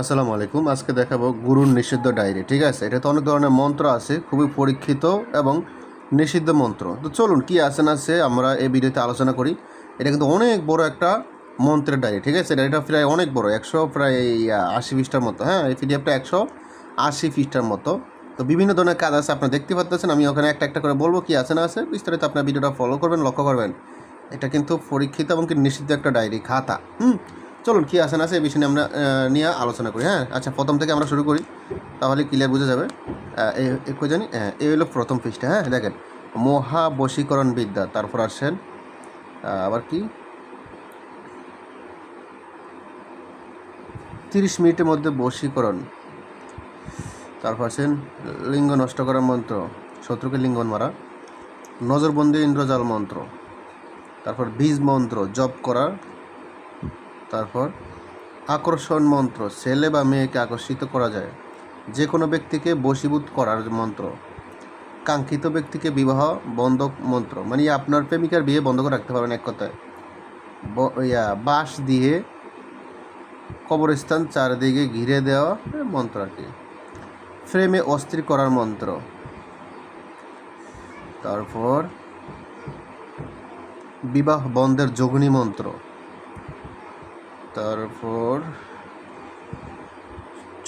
আসসালামু আলাইকুম। আজকে দেখাবো গুরুর নিষিদ্ধ ডায়েরি। ঠিক আছে, এটা তো অনেক ধরনের মন্ত্র আছে, খুবই পরীক্ষিত এবং নিষিদ্ধ মন্ত্র। তো চলুন কি আছে না আছে আমরা এই ভিডিওতে আলোচনা করি। এটা কিন্তু অনেক বড় একটা মন্ত্রের ডায়েরি। ঠিক আছে, এটা প্রায় অনেক বড়, 180 পৃষ্ঠার মতো। হ্যাঁ, এই পিডিএফটা 180 পৃষ্ঠার মতো। তো বিভিন্ন ধরনের কাজ আছে, আপনারা দেখতে পাচ্ছেন। আমি ওখানে একটা একটা করে বলবো কি আছে না আছে, বিস্তারিত আপনার ভিডিওটা ফলো করবেন, লক্ষ্য করবেন। এটা কিন্তু পরীক্ষিত এবং কি নিষিদ্ধ একটা ডায়েরি খাতা। চলুন কি আছে না আছে এই বিষয় নিয়ে আমরা নিয়ে আলোচনা করি। হ্যাঁ, আচ্ছা, প্রথম থেকে আমরা শুরু করি, তাহলে ক্লিয়ার বোঝা যাবে। একটু জানি, এই হলো প্রথম পৃষ্ঠা। হ্যাঁ, দেখেন, মহাবশীকরণ বিদ্যা। তারপর আসেন আবার কি 30 মিনিটের মধ্যে বশীকরণ। তারপর আসেন লিঙ্গ নষ্ট করার মন্ত্র, শত্রুকে লিঙ্গন মারা। নজরবন্দি ইন্দ্রজাল মন্ত্র। তারপর বীজ মন্ত্র জপ করা। তারপর আকর্ষণ মন্ত্র, ছেলে বা মেয়েকে আকর্ষিত করা যায়। যে কোনো ব্যক্তিকে বশীভূত করার মন্ত্র। কাঙ্ক্ষিত ব্যক্তিকে বিবাহ বন্ধক মন্ত্র, মানে আপনার প্রেমিকার বিয়ে বন্ধ করে রাখতে পারবেন এক কথায়। বাঁশ দিয়ে কবরস্থান চারিদিকে ঘিরে দেওয়া মন্ত্র আর কি। ফ্রেমে অস্থির করার মন্ত্র। তারপর বিবাহ বন্ধের যোগিনী মন্ত্র। তারপর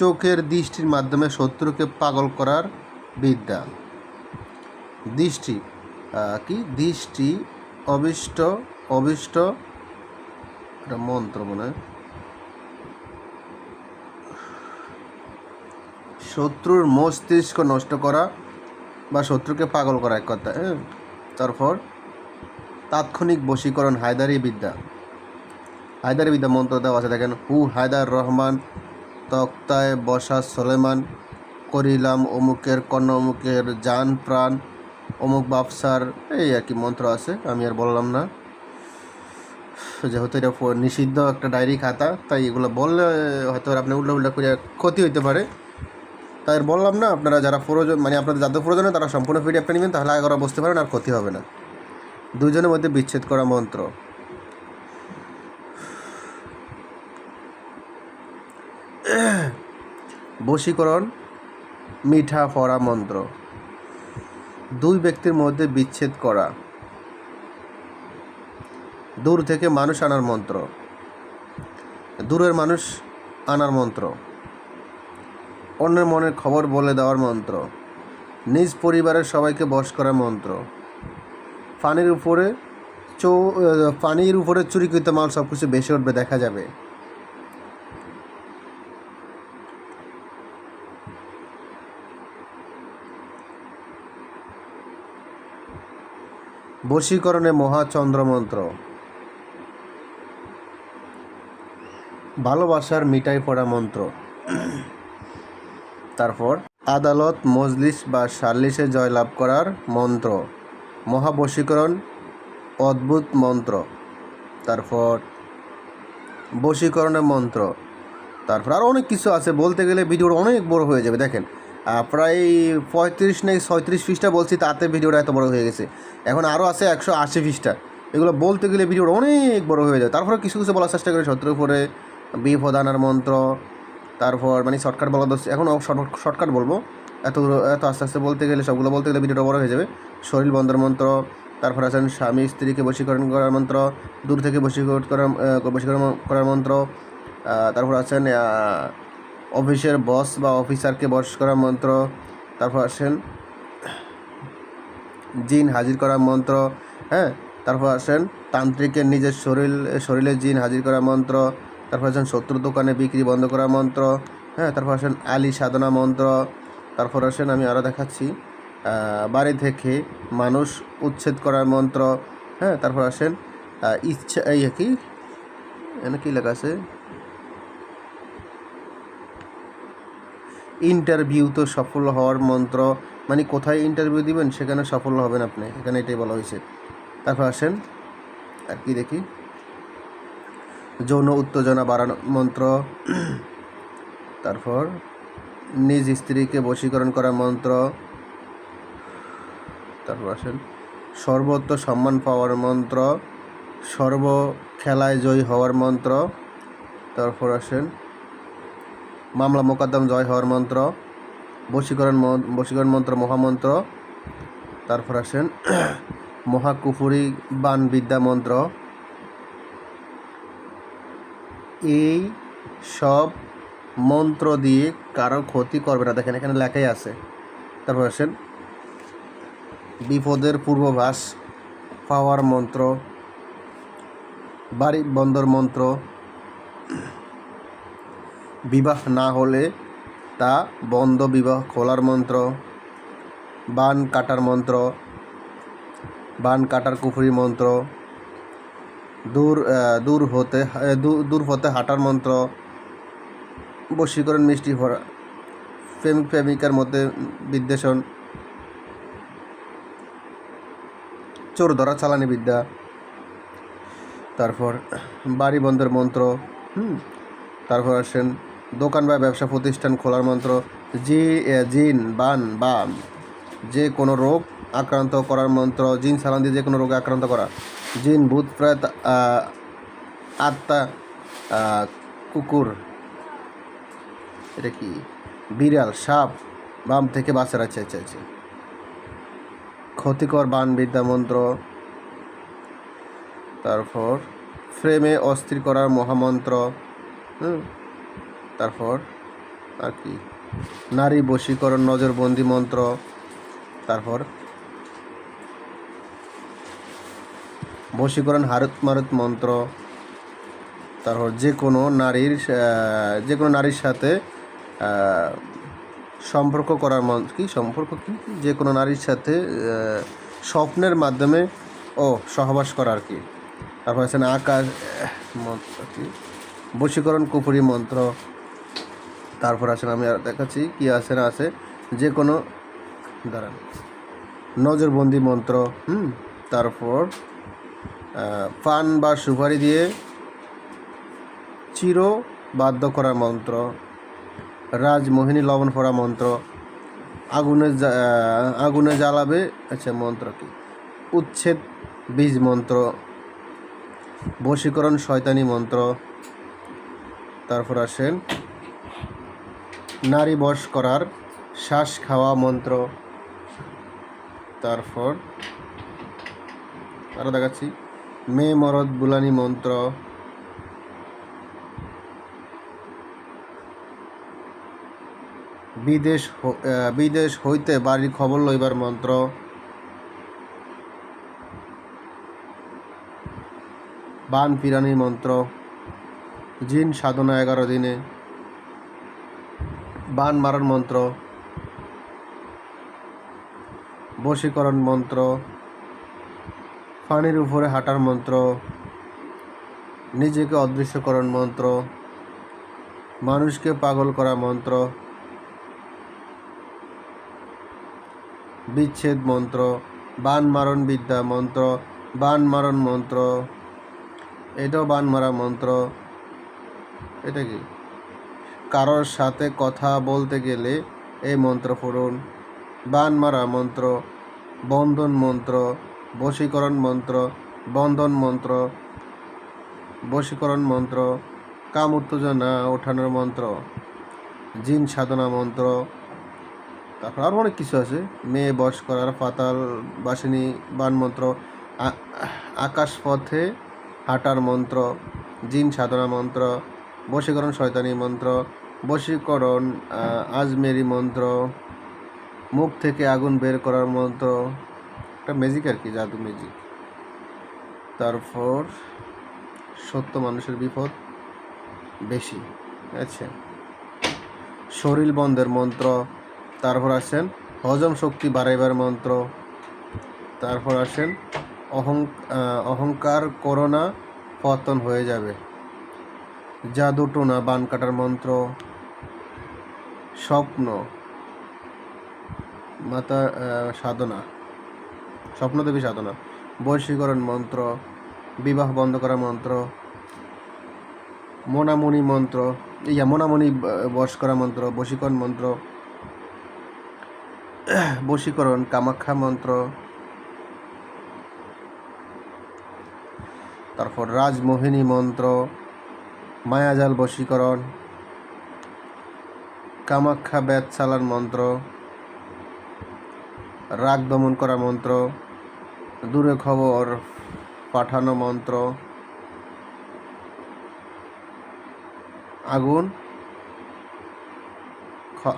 চোখের দৃষ্টির মাধ্যমে শত্রুকে পাগল করার বিদ্যা। দৃষ্টি দৃষ্টি অবিষ্ট অবিষ্ট একটা মন্ত্র মনে হয়। শত্রুর মস্তিষ্ক নষ্ট করা বা শত্রুকে পাগল করা এক কথা। হ্যাঁ, তারপর তাৎক্ষণিক বশীকরণ হায়দারি বিদ্যা। হায়দারি বিদ্যা মন্ত্র দেওয়া আছে, দেখেন। হায়দার রহমান তক্তায় বসা সোলেমান, করিলাম অমুকের কন্যা অমুকের জান প্রাণ, অমুক বাপসার, এই আর কি মন্ত্র আছে, আমি আর বললাম না। যেহেতু এটা নিষিদ্ধ একটা ডায়েরি খাতা, তাই এগুলো বললে হয়তো আপনি উল্টা করে ক্ষতি হইতে পারে, তাই বললাম না। আপনারা যারা প্রয়োজন, মানে আপনাদের যাদের প্রয়োজন তারা সম্পূর্ণ পিডিএফটা নেবেন, তাহলে আগে ওরা বুঝতে পারেন, আর ক্ষতি হবে না। দুইজনের মধ্যে বিচ্ছেদ করা মন্ত্র। বশীকরণ মিঠা পড়া মন্ত্র। দুই ব্যক্তির মধ্যে বিচ্ছেদ করা। দূর থেকে মানুষ আনার মন্ত্র। দূরের মানুষ আনার মন্ত্র। অন্যের মনের খবর বলে দেওয়ার মন্ত্র। নিজ পরিবারের সবাইকে বশ করার মন্ত্র। পানির উপরে চুরিকৃত মাল সব কিছু বেশি উঠবে, দেখা যাবে। বশীকরণে মহাচন্দ্র মন্ত্র। ভালোবাসার মিঠাই পড়া মন্ত্র। তারপর আদালত মজলিস বা সালিশে জয়লাভ করার মন্ত্র। মহাবশীকরণ অদ্ভুত মন্ত্র। তারপর বশীকরণের মন্ত্র। তারপর আরও অনেক কিছু আছে, বলতে গেলে ভিডিওটা অনেক বড় হয়ে যাবে। দেখেন, প্রায় 35 নাকি 36 পৃষ্ঠা বলছি, তাতে ভিডিওটা এত বড় হয়ে গেছে। এখন আরও আছে 180 পৃষ্ঠা। এগুলো বলতে গেলে ভিডিওটা অনেক বড় হয়ে যায়। তারপরে কিছু কিছু বলার চেষ্টা করি, শত্রুর উপরে বিপদানার মন্ত্র। তারপর মানে শর্টকাট বলা দোষ, এখন শর্টকাট বলবো। এত আস্তে আস্তে বলতে গেলে, সবগুলো বলতে গেলে ভিডিওটা বড় হয়ে যাবে। শরীর বন্ধের মন্ত্র। তারপর আছেন স্বামী স্ত্রীকে বশীকরণ করার মন্ত্র। দূর থেকে বশীকরণ করার মন্ত্র। তারপর আছেন অফিসের বস বা অফিসারকে বশ করার মন্ত্র। তারপর আসেন জিন হাজির করার মন্ত্র। হ্যাঁ, তারপর আসেন তান্ত্রিকের নিজের শরীরে জিন হাজির করার মন্ত্র। তারপর আসেন শত্রু দোকানে বিক্রি বন্ধ করার মন্ত্র। হ্যাঁ, তারপর আসেন আলী সাধনা মন্ত্র। তারপর আসেন আমি আরও দেখাচ্ছি, বাড়ি থেকে মানুষ উচ্ছেদ করার মন্ত্র। হ্যাঁ, তারপর আসেন ইচ্ছা কি লেখা আছে, ইন্টারভিউতে সফল হওয়ার মন্ত্র, মানে কোথায় ইন্টারভিউ দিবেন সেখানে সফল হবেন আপনি, এখানে এটাই বলা হয়েছে। তারপর আসেন আর কি দেখি, যৌন উত্তেজনা বাড়ানো মন্ত্র। তারপর নিজ স্ত্রীকে বশীকরণ করার মন্ত্র। তারপর আসেন সর্বত্র সম্মান পাওয়ার মন্ত্র। সর্ব খেলায় জয়ী হওয়ার মন্ত্র। তারপর আসেন মামলা মোকদ্দম জয় হওয়ার মন্ত্র, বশীকরণ মন্ত্র মহামন্ত্র। তারপর আসেন মহাকুফুরি বান বিদ্যা মন্ত্র। এই সব মন্ত্র দিয়ে কারো ক্ষতি করবে না, দেখেন এখানে লেখাই আছে। তারপর আসেন বিপদের পূর্বাভাস পাওয়ার মন্ত্র, বাড়ি বন্দর মন্ত্র, বিবাহ না হলে তা বন্ধ বিবাহ খোলার মন্ত্র, বান কাটার মন্ত্র, বান কাটার কুফরি মন্ত্র, দূর হতে হাঁটার মন্ত্র, বশীকরণ মিষ্টি ভরা, প্রেমিক প্রেমিকার মধ্যে বিদ্বেষণ, চোর ধরা চালানি বিদ্যা। তারপর বাড়ি বন্ধের মন্ত্র। তারপর আসেন দোকান বা ব্যবসা প্রতিষ্ঠান খোলার মন্ত্র, জিন বান বা যে কোনো রোগ আক্রান্ত করার মন্ত্র, জিন সালান দিয়ে যে কোনো রোগে আক্রান্ত করা, জিন ভূত প্রেত আত্মা কুকুর, এটা কি বিড়াল সাপ বাম থেকে বাঁচার। আচ্ছা, ক্ষতিকর বান বিদ্যা মন্ত্র। তারপর ফ্রেমে অস্থির করার মহামন্ত্র। তারপর আর কি নারী বশীকরণ নজরবন্দি মন্ত্র। তারপর বশীকরণ হারুত মারুত মন্ত্র। তারপর যে কোনো নারীর সাথে সম্পর্ক করার মন্ত্র। যে কোনো নারীর সাথে স্বপ্নের মাধ্যমে সহবাস করা আর কি। তারপর আছেন আকাশ মন্ত্র কি বশীকরণ কুফরি মন্ত্র। তারপর আসেন আমি আর দেখাচ্ছি কি আছে যে কোনো দাঁড়ান নজরবন্দি মন্ত্র। তারপর পান বা সুপারি দিয়ে চির বাধ্য করার মন্ত্র, রাজমোহিনী লবণ পড়া মন্ত্র, আগুনে জ্বালাবে। আচ্ছা, মন্ত্র কি উচ্ছেদ বীজ মন্ত্র, বশীকরণ শয়তানি মন্ত্র। তারপর আসেন নারী বশ করার শ্বাস খাওয়া মন্ত্র। তারপর আরও দেখাচ্ছি মেয়ে মরদ বুলানি মন্ত্র। বিদেশ হইতে বাড়ির খবর লইবার মন্ত্র। বান পিরানির মন্ত্র, জিন সাধনা 11 দিনে, বান মারার মন্ত্র, বশীকরণ মন্ত্র, পানির উপরে হাঁটার মন্ত্র, নিজেকে অদৃশ্যকরণ মন্ত্র, মানুষকে পাগল করা মন্ত্র, বিচ্ছেদ মন্ত্র, বান মারণ বিদ্যা মন্ত্র, বান মারণ মন্ত্র, এটাও বান মারা মন্ত্র। এটা কি কারোর সাথে কথা বলতে গেলে এই মন্ত্র পড়ুন। বান মারা মন্ত্র, বন্ধন মন্ত্র, বশীকরণ মন্ত্র, বন্ধন মন্ত্র, বশীকরণ মন্ত্র, কাম উত্তেজনা ওঠানোর মন্ত্র, জিন সাধনা মন্ত্র। তারপর আরও অনেক কিছু আছে, মেয়ে বশ করার পাতাল বাসিনী বান মন্ত্র, আকাশ পথে হাঁটার মন্ত্র, জিন সাধনা মন্ত্র, বশীকরণ শয়তানি মন্ত্র, বশীকরণ আজমেরি মন্ত্র, মুখ থেকে আগুন বের করার মন্ত্র, একটা ম্যাজিক আর কি, জাদু ম্যাজিক। তারপর সত্য মানুষের বিপদ বেশি। আচ্ছা, শরীর বন্ধের মন্ত্র। তারপর আসেন হজম শক্তি বাড়াইবার মন্ত্র। তারপর আসেন অহংকার করোনা পতন হয়ে যাবে, জাদু টোনা বান কাটার মন্ত্র, স্বপ্ন মাতা সাধনা, স্বপ্নদেবী সাধনা, বশীকরণ মন্ত্র, বিবাহ বন্ধ করা মন্ত্র, মোনামণি মন্ত্র, মোনামণি বশ করা মন্ত্র, বশীকরণ মন্ত্র, বশীকরণ কামাখ্যা মন্ত্র। তারপর রাজমোহিনী মন্ত্র, মায়াজাল বশীকরণ, কামাখ্যা ব্যাত চালান মন্ত্র, রাগ দমন করা মন্ত্র, দূরে খবর পাঠানো মন্ত্র,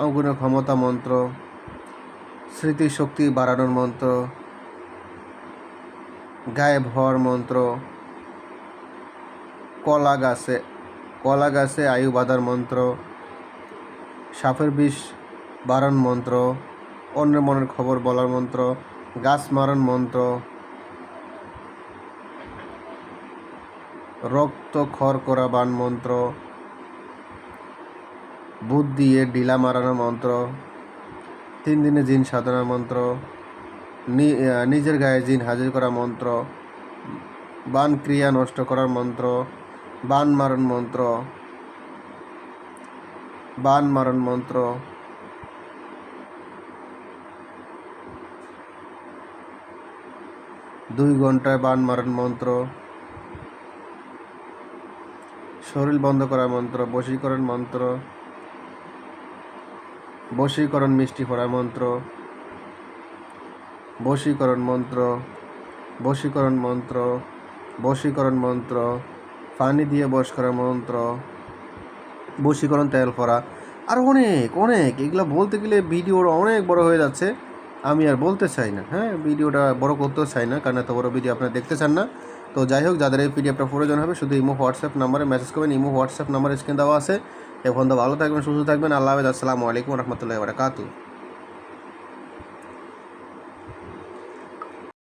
আগুনের ক্ষমতা মন্ত্র, স্মৃতিশক্তি বাড়ানোর মন্ত্র, গায়েব হওয়ার মন্ত্র, কলা গাছে আয়ু বাঁধার মন্ত্র, সাপের বিষ বাড়ান মন্ত্র, অন্যের মনের খবর বলার মন্ত্র, গাছ মারণ মন্ত্র, রক্ত খর করা বান মন্ত্র, বুধ দিয়ে ঢিলা মারানো মন্ত্র, 3 দিনে জিন সাধনার মন্ত্র, নিজের গায়ে জিন হাজির করা মন্ত্র, বান ক্রিয়া নষ্ট করার মন্ত্র, বান মারণ মন্ত্র, 2 ঘন্টায় বান মারণ মন্ত্র, শরীর বন্ধ করার মন্ত্র, বশীকরণ মিষ্টি পড়ার মন্ত্র, বশীকরণ মন্ত্র, পানি দিয়ে বশ করার মন্ত্র, বশীকরণ তেল পড়া, আর অনেক অনেক এগুলো বলতে গেলে ভিডিওটা অনেক বড় হয়ে যাচ্ছে। আমি আর বলতে চাই না, ভিডিওটা বড় করতেও চাই না, কারণ এত বড় ভিডিও আপনারা দেখতে চান না। তো যাই হোক, যাদের এই পিডিএফটা প্রয়োজন হবে শুধু ইমো হোয়াটসঅ্যাপ নাম্বারে মেসেজ করবেন। ইমো হোয়াটসঅ্যাপ নাম্বারে স্ক্রিন দেওয়া আছে। এখন তো ভালো থাকবেন, সুস্থ থাকবেন। আল্লাহ হাফেজ। আসসালামু আলাইকুম রহমতুল্লাহি ওয়া বারাকাতুহু।